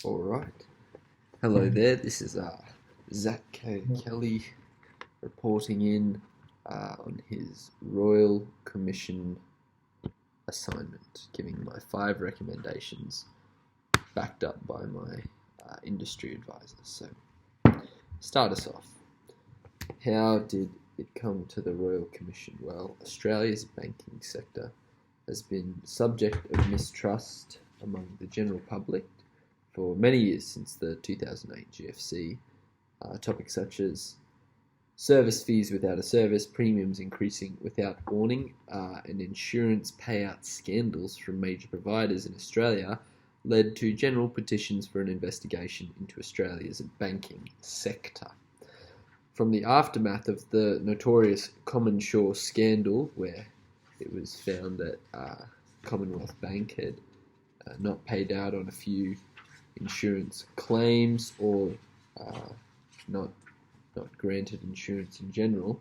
All right. Hello there. This is Zach Kelly reporting in on his Royal Commission assignment, giving my 5 recommendations backed up by my industry advisors. So, start us off. How did it come to the Royal Commission? Well, Australia's banking sector has been subject of mistrust among the general public for many years since the 2008 GFC. Topics such as service fees without a service, premiums increasing without warning, and insurance payout scandals from major providers in Australia led to general petitions for an investigation into Australia's banking sector. From the aftermath of the notorious CommInsure scandal, where it was found that Commonwealth Bank had not paid out on a few insurance claims or not granted insurance in general,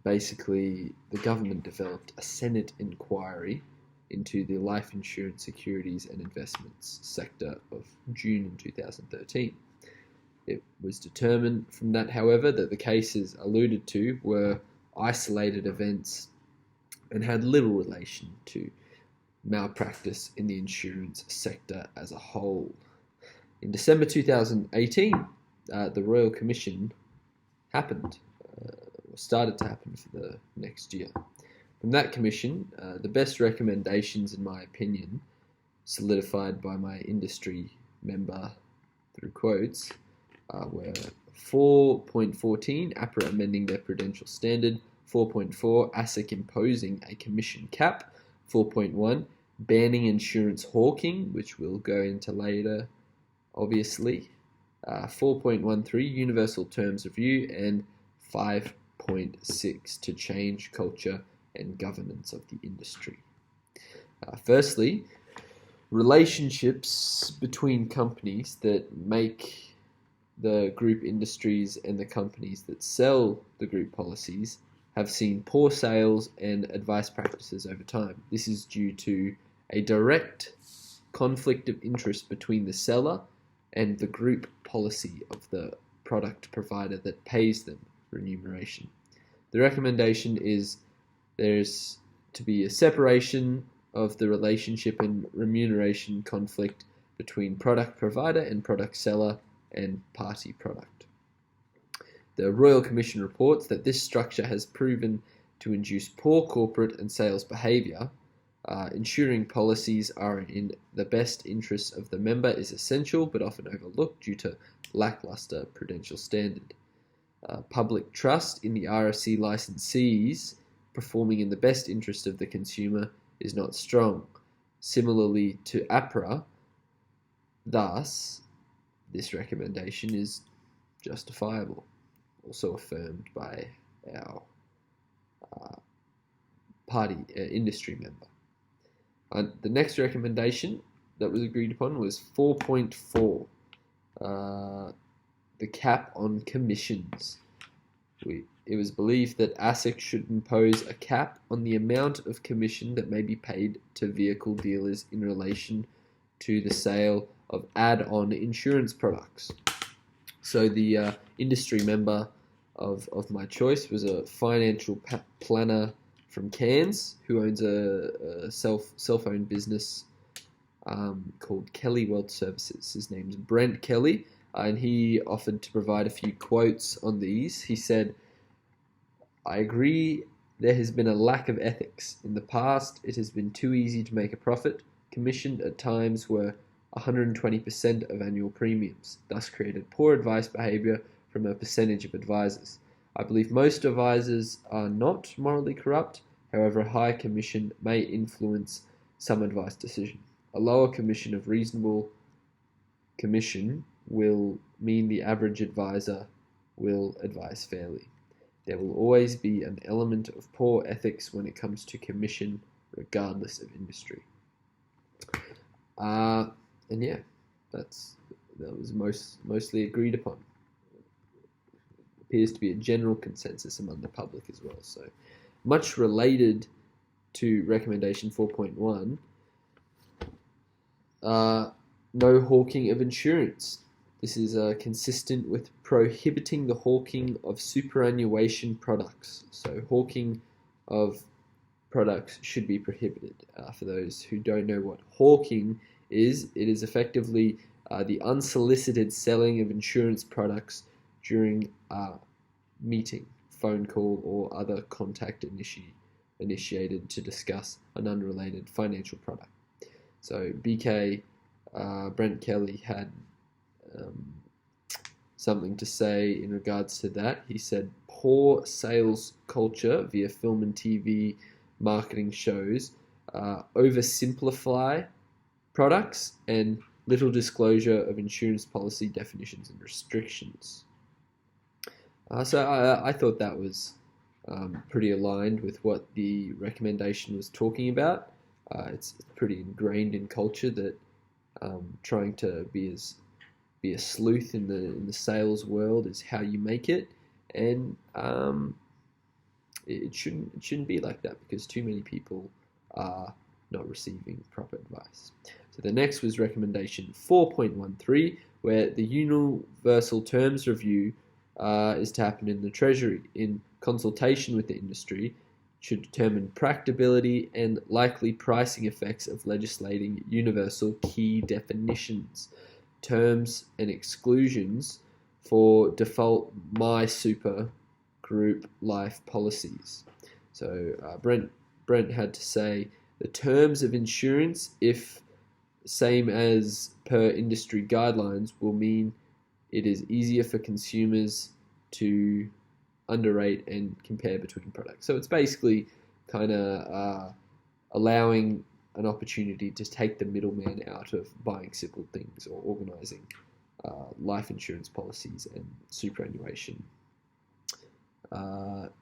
basically the government developed a Senate inquiry into the life insurance securities and investments sector of June in 2013. It was determined from that, however, that the cases alluded to were isolated events and had little relation to malpractice in the insurance sector as a whole. In December 2018, the Royal Commission started to happen for the next year. From that commission, the best recommendations, in my opinion, solidified by my industry member through quotes, were 4.14, APRA amending their prudential standard, 4.4, ASIC imposing a commission cap, 4.1, banning insurance hawking, which we'll go into later, obviously, 4.13, universal terms review, and 5.6, to change culture and governance of the industry. Firstly, relationships between companies that make the group industries and the companies that sell the group policies have seen poor sales and advice practices over time. This is due to a direct conflict of interest between the seller and the group policy of the product provider that pays them remuneration. The recommendation is there's to be a separation of the relationship and remuneration conflict between product provider and product seller and party product. The Royal Commission reports that this structure has proven to induce poor corporate and sales behaviour. Ensuring policies are in the best interests of the member is essential but often overlooked due to lacklustre prudential standard. Public trust in the RSC licensees performing in the best interest of the consumer is not strong. Similarly to APRA, thus, this recommendation is justifiable, also affirmed by our industry member. The next recommendation that was agreed upon was 4.4, the cap on commissions. It was believed that ASIC should impose a cap on the amount of commission that may be paid to vehicle dealers in relation to the sale of add-on insurance products. So the industry member of my choice was a financial planner from Cairns who owns a cell phone business called Kelly Wealth Services. His name's Brent Kelly, and he offered to provide a few quotes on these. He said, "I agree there has been a lack of ethics. In the past, it has been too easy to make a profit. Commissioned at times were 120% of annual premiums, thus created poor advice behaviour from a percentage of advisors. I believe most advisors are not morally corrupt, however a higher commission may influence some advice decision. A lower commission of reasonable commission will mean the average advisor will advise fairly. There will always be an element of poor ethics when it comes to commission, regardless of industry." And yeah, that was mostly agreed upon. Appears to be a general consensus among the public as well. So, much related to recommendation 4.1, no hawking of insurance. This is consistent with prohibiting the hawking of superannuation products. So hawking of products should be prohibited. For those who don't know what hawking is, it is effectively the unsolicited selling of insurance products during a meeting, phone call, or other contact initiated to discuss an unrelated financial product. So BK, Brent Kelly had something to say in regards to that. He said, poor sales culture via film and TV marketing shows oversimplify products and little disclosure of insurance policy definitions and restrictions. So I thought that was pretty aligned with what the recommendation was talking about. It's pretty ingrained in culture that trying to be a sleuth in the sales world is how you make it, and it shouldn't be like that, because too many people are not receiving proper advice. So the next was recommendation 4.13, where the universal terms review is to happen in the Treasury in consultation with the industry, should determine practicability and likely pricing effects of legislating universal key definitions, terms and exclusions for default MySuper group life policies. So Brent had to say the terms of insurance, if same as per industry guidelines, will mean it is easier for consumers to underrate and compare between products. So it's basically kind of allowing an opportunity to take the middleman out of buying simple things or organizing life insurance policies and superannuation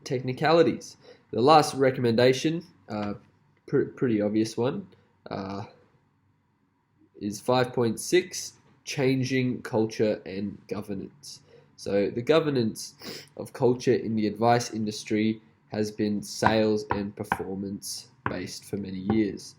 technicalities. The last recommendation, pretty obvious one, is 5.6, changing culture and governance. So the governance of culture in the advice industry has been sales and performance based for many years.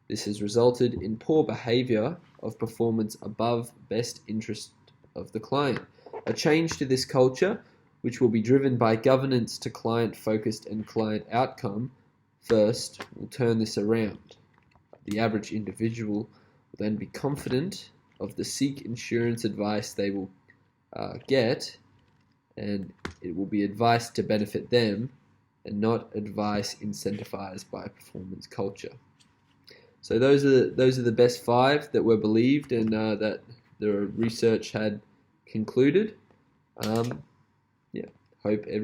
This has resulted in poor behavior of performance above best interest of the client. A change to this culture, which will be driven by governance to client focused and client outcome first, will turn this around. The average individual will then be confident of the seek insurance advice they will get, and it will be advice to benefit them and not advice incentivized by performance culture. So those are the best 5 that were believed and that the research had concluded. Hope everyone